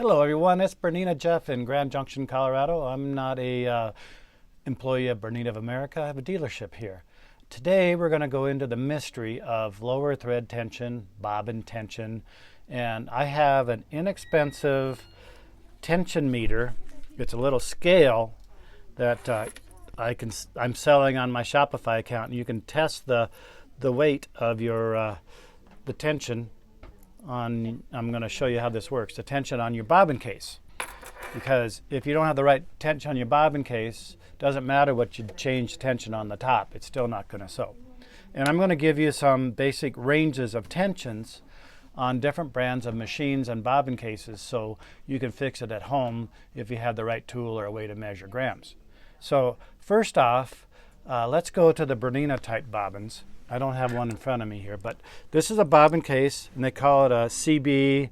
Hello everyone, it's Bernina Jeff in Grand Junction, Colorado. I'm not a employee of Bernina of America. I have a dealership here. Today we're going to go into the mystery of lower thread tension, bobbin tension, and I have an inexpensive tension meter. It's a little scale that I'm selling on my Shopify account, and you can test the weight of your the tension on. I'm going to show you how this works. The tension on your bobbin case, because if you don't have the right tension on your bobbin case, doesn't matter what you change tension on the top, it's still not going to sew. And I'm going to give you some basic ranges of tensions on different brands of machines and bobbin cases, so you can fix it at home if you have the right tool or a way to measure grams. So first off, let's go to the Bernina type bobbins. I don't have one in front of me here, but this is a bobbin case, and they call it a CB,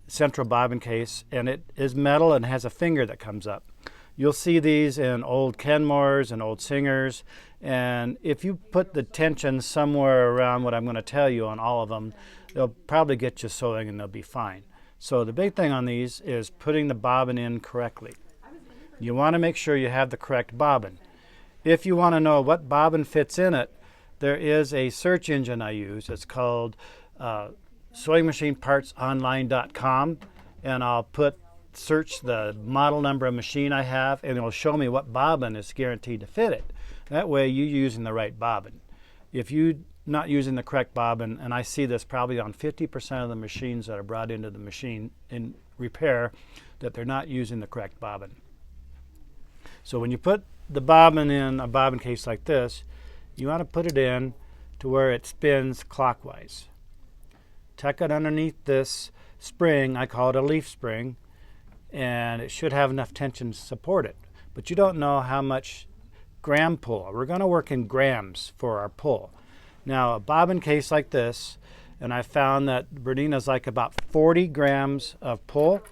central bobbin case, and it is metal and has a finger that comes up. You'll see these in old Kenmores and old Singers, and if you put the tension somewhere around what I'm going to tell you on all of them, they'll probably get you sewing and they'll be fine. So the big thing on these is putting the bobbin in correctly. You want to make sure you have the correct bobbin. If you want to know what bobbin fits in it, there is a search engine I use. It's called sewingmachinepartsonline.com, and I'll search the model number of machine I have, and it'll show me what bobbin is guaranteed to fit it. That way you're using the right bobbin. If you're not using the correct bobbin, and I see this probably on 50% of the machines that are brought into the machine in repair, that they're not using the correct bobbin. So when you put the bobbin in a bobbin case like this, you want to put it in to where it spins clockwise. Tuck it underneath this spring. I call it a leaf spring, and it should have enough tension to support it. But you don't know how much gram pull. We're going to work in grams for our pull. Now, a bobbin case like this, and I found that Bernina's like about 40 grams of pull.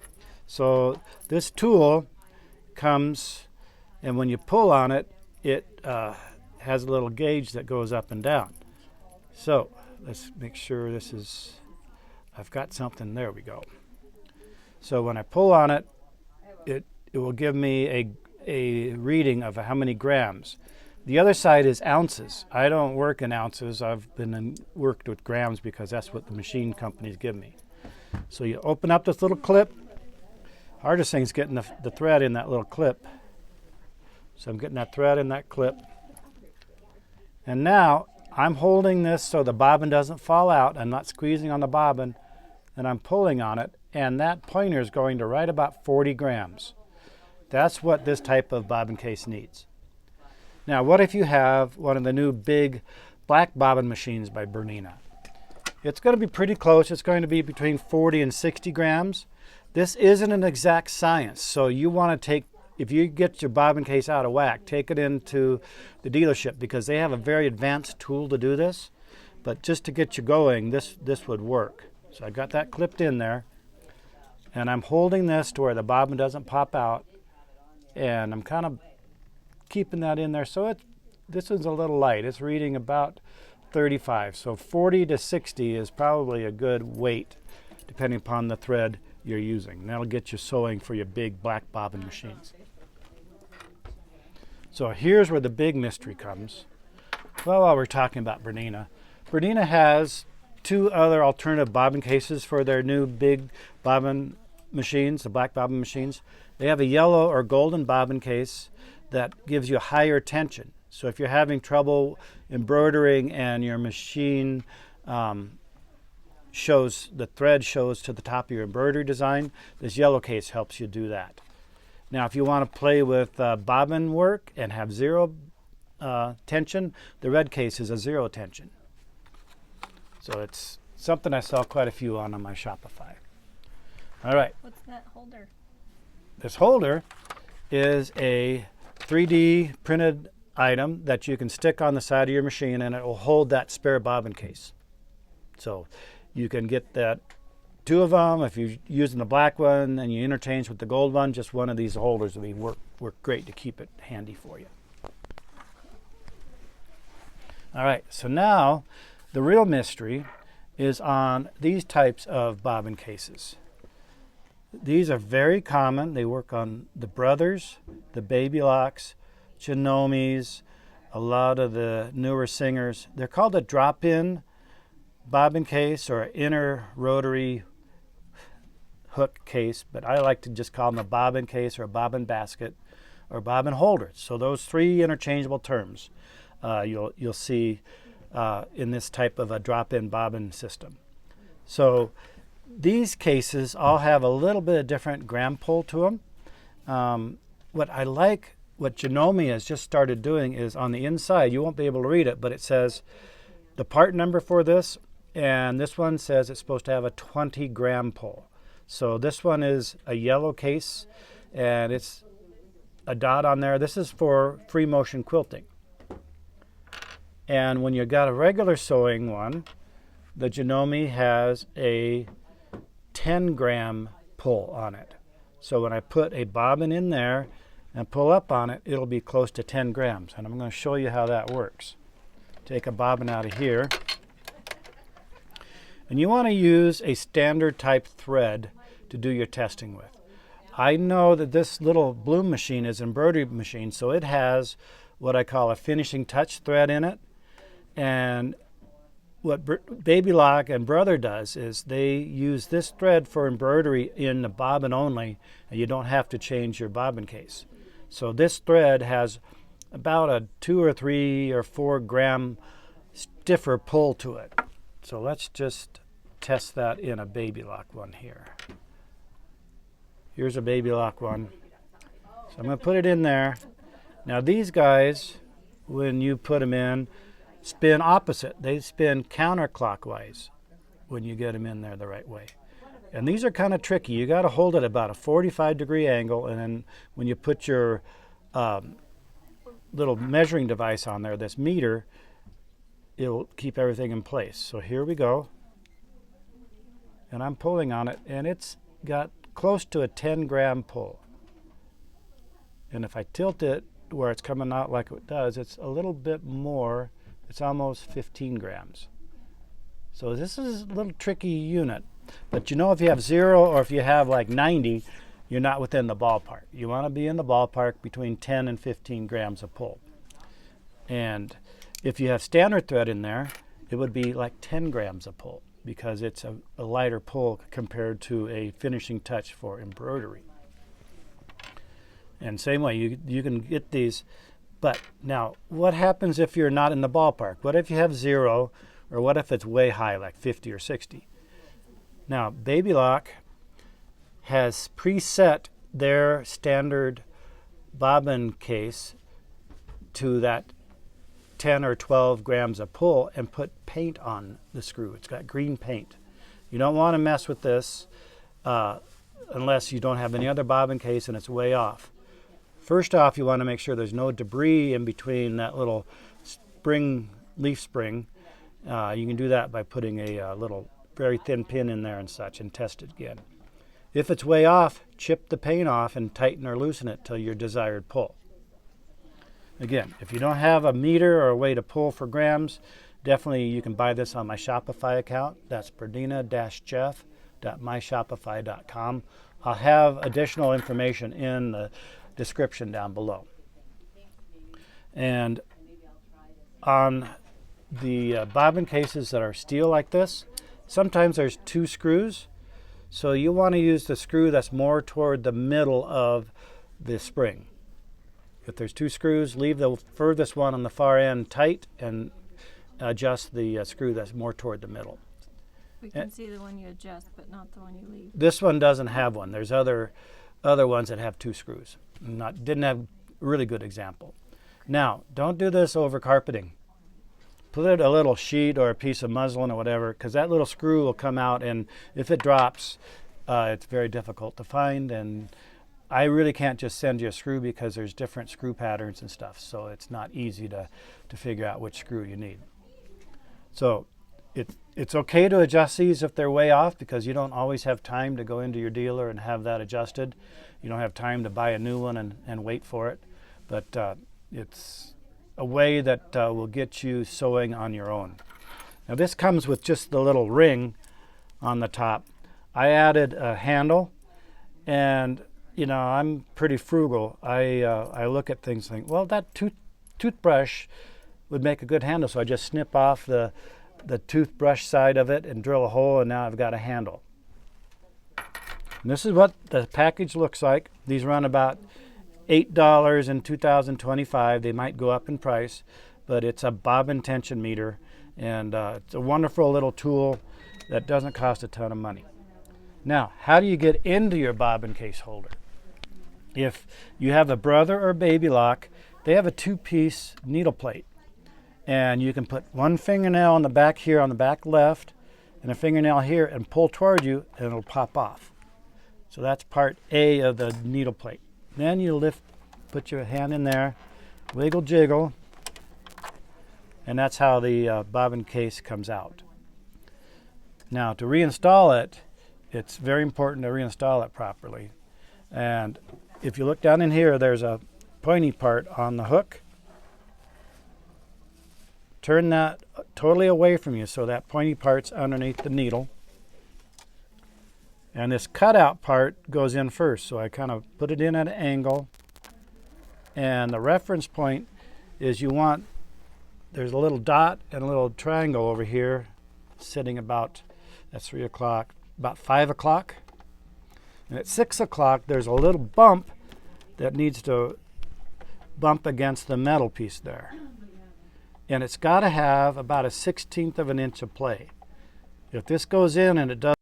So this tool comes, and when you pull on it, it has a little gauge that goes up and down. So let's make sure this is, I've got something, there we go. So when I pull on it, it will give me a reading of how many grams. The other side is ounces. I don't work in ounces. I've worked with grams because that's what the machine companies give me. So you open up this little clip. Hardest thing is getting the thread in that little clip. So I'm getting that thread in that clip. And now I'm holding this so the bobbin doesn't fall out. I'm not squeezing on the bobbin, and I'm pulling on it, and that pointer is going to right about 40 grams. That's what this type of bobbin case needs. Now, what if you have one of the new big black bobbin machines by Bernina? It's going to be pretty close. It's going to be between 40 and 60 grams. This isn't an exact science, so you want to take, if you get your bobbin case out of whack, take it into the dealership because they have a very advanced tool to do this. But just to get you going, this would work. So I got that clipped in there, and I'm holding this to where the bobbin doesn't pop out, and I'm kind of keeping that in there. So this is a little light. It's reading about 35. So 40 to 60 is probably a good weight depending upon the thread you're using. And that'll get you sewing for your big black bobbin machines. So here's where the big mystery comes. Well, while we're talking about Bernina, Bernina has two other alternative bobbin cases for their new big bobbin machines, the black bobbin machines. They have a yellow or golden bobbin case that gives you higher tension. So if you're having trouble embroidering and your machine the thread shows to the top of your embroidery design, this yellow case helps you do that. Now, if you want to play with bobbin work and have zero tension, the red case is a zero tension. So it's something I sell quite a few on my Shopify. All right. What's that holder? This holder is a 3D printed item that you can stick on the side of your machine, and it will hold that spare bobbin case. So you can get that two of them. If you're using the black one and you interchange with the gold one, just one of these holders will work great to keep it handy for you. All right, so now the real mystery is on these types of bobbin cases. These are very common. They work on the Brothers, the Baby Locks, Janomis, a lot of the newer singers. They're called a drop-in bobbin case or inner rotary hook case, but I like to just call them a bobbin case or a bobbin basket or bobbin holder. So those three interchangeable terms you'll see in this type of a drop-in bobbin system. So these cases all have a little bit of different gram pull to them. What Janomi has just started doing is on the inside, you won't be able to read it, but it says the part number for this, and this one says it's supposed to have a 20 gram pull. So this one is a yellow case, and it's a dot on there. This is for free motion quilting. And when you got a regular sewing one, the Janomi has a 10 gram pull on it. So when I put a bobbin in there and pull up on it, it'll be close to 10 grams. And I'm going to show you how that works. Take a bobbin out of here. And you want to use a standard type thread to do your testing with. I know that this little bloom machine is an embroidery machine, so it has what I call a finishing touch thread in it. And what Baby Lock and Brother does is they use this thread for embroidery in the bobbin only, and you don't have to change your bobbin case. So this thread has about a 2 or 3 or 4 gram stiffer pull to it. So let's just test that in a Baby Lock one here. Here's a Baby Lock one. So I'm going to put it in there. Now these guys, when you put them in, spin opposite. They spin counterclockwise when you get them in there the right way. And these are kind of tricky. You got to hold it about a 45-degree angle, and then when you put your little measuring device on there, this meter, it'll keep everything in place. So here we go. And I'm pulling on it, and it's got close to a 10 gram pull. And if I tilt it where it's coming out like it does, it's a little bit more. It's almost 15 grams. So this is a little tricky unit. But you know, if you have 0 or if you have like 90, you're not within the ballpark. You want to be in the ballpark between 10 and 15 grams of pull. And if you have standard thread in there, it would be like 10 grams of pull because it's a lighter pull compared to a finishing touch for embroidery. And same way, you can get these. But now, what happens if you're not in the ballpark? What if you have 0, or what if it's way high, like 50 or 60? Now, Baby Lock has preset their standard bobbin case to that 10 or 12 grams of pull and put paint on the screw. It's got green paint. You don't want to mess with this unless you don't have any other bobbin case and it's way off. First off, you want to make sure there's no debris in between that little spring, leaf spring. You can do that by putting a little very thin pin in there and such and test it again. If it's way off, chip the paint off and tighten or loosen it till your desired pull. Again, if you don't have a meter or a way to pull for grams, definitely you can buy this on my Shopify account. That's bernina-jeff.myshopify.com. I'll have additional information in the description down below. And on the bobbin cases that are steel like this, sometimes there's 2 screws. So you want to use the screw that's more toward the middle of the spring. If there's 2 screws, leave the furthest one on the far end tight and adjust the screw that's more toward the middle. We can see the one you adjust, but not the one you leave. This one doesn't have one. There's other ones that have 2 screws. Didn't have a really good example. Now, don't do this over carpeting. Put a little sheet or a piece of muslin or whatever, because that little screw will come out, and if it drops, it's very difficult to find. And I really can't just send you a screw because there's different screw patterns and stuff, so it's not easy to figure out which screw you need. So it's okay to adjust these if they're way off, because you don't always have time to go into your dealer and have that adjusted. You don't have time to buy a new one and wait for it. But it's a way that will get you sewing on your own. Now this comes with just the little ring on the top. I added a handle, And you know, I'm pretty frugal. I look at things and think, well, that toothbrush would make a good handle, so I just snip off the toothbrush side of it and drill a hole, and now I've got a handle. And this is what the package looks like. These run about $8 in 2025. They might go up in price, but it's a bobbin tension meter, and it's a wonderful little tool that doesn't cost a ton of money. Now, how do you get into your bobbin case holder? If you have a brother or baby lock, they have a 2-piece needle plate. And you can put one fingernail on the back here, on the back left, and a fingernail here, and pull toward you, and it'll pop off. So that's part A of the needle plate. Then you lift, put your hand in there, wiggle jiggle, and that's how the bobbin case comes out. Now, to reinstall it, it's very important to reinstall it properly. And if you look down in here, there's a pointy part on the hook. Turn that totally away from you so that pointy part's underneath the needle. And this cutout part goes in first, so I kind of put it in at an angle. And the reference point is there's a little dot and a little triangle over here sitting about, that's 3 o'clock, about 5 o'clock. And at 6 o'clock, there's a little bump that needs to bump against the metal piece there. And it's got to have about a 1/16 of an inch of play. If this goes in and it does,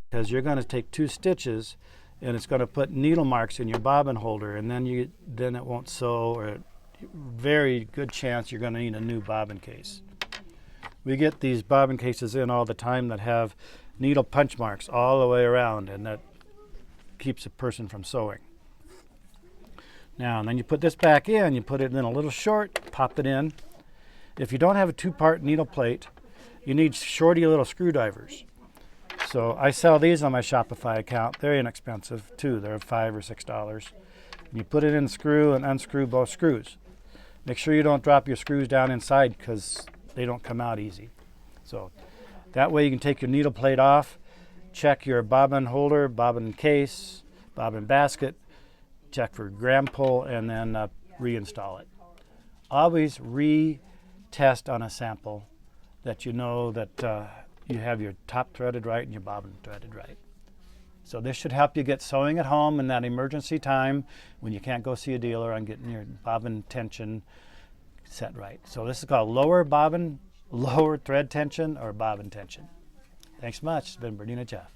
because you're going to take 2 stitches and it's going to put needle marks in your bobbin holder, and then it won't sew, or very good chance you're going to need a new bobbin case. We get these bobbin cases in all the time that have needle punch marks all the way around, and that keeps a person from sewing. Now, and then you put this back in, you put it in a little short, pop it in. If you don't have a 2-part needle plate, you need shorty little screwdrivers. So I sell these on my Shopify account. They're inexpensive too. They're $5 or $6. And you put it in the screw and unscrew both screws. Make sure you don't drop your screws down inside, because they don't come out easy. So that way you can take your needle plate off, check your bobbin holder, bobbin case, bobbin basket, check for gram pull, and then reinstall it. Always retest on a sample that you know that you have your top threaded right and your bobbin threaded right. So this should help you get sewing at home in that emergency time when you can't go see a dealer on getting your bobbin tension set right. So this is called lower thread tension, or bobbin tension. Thanks much. It's been Bernina Jeff.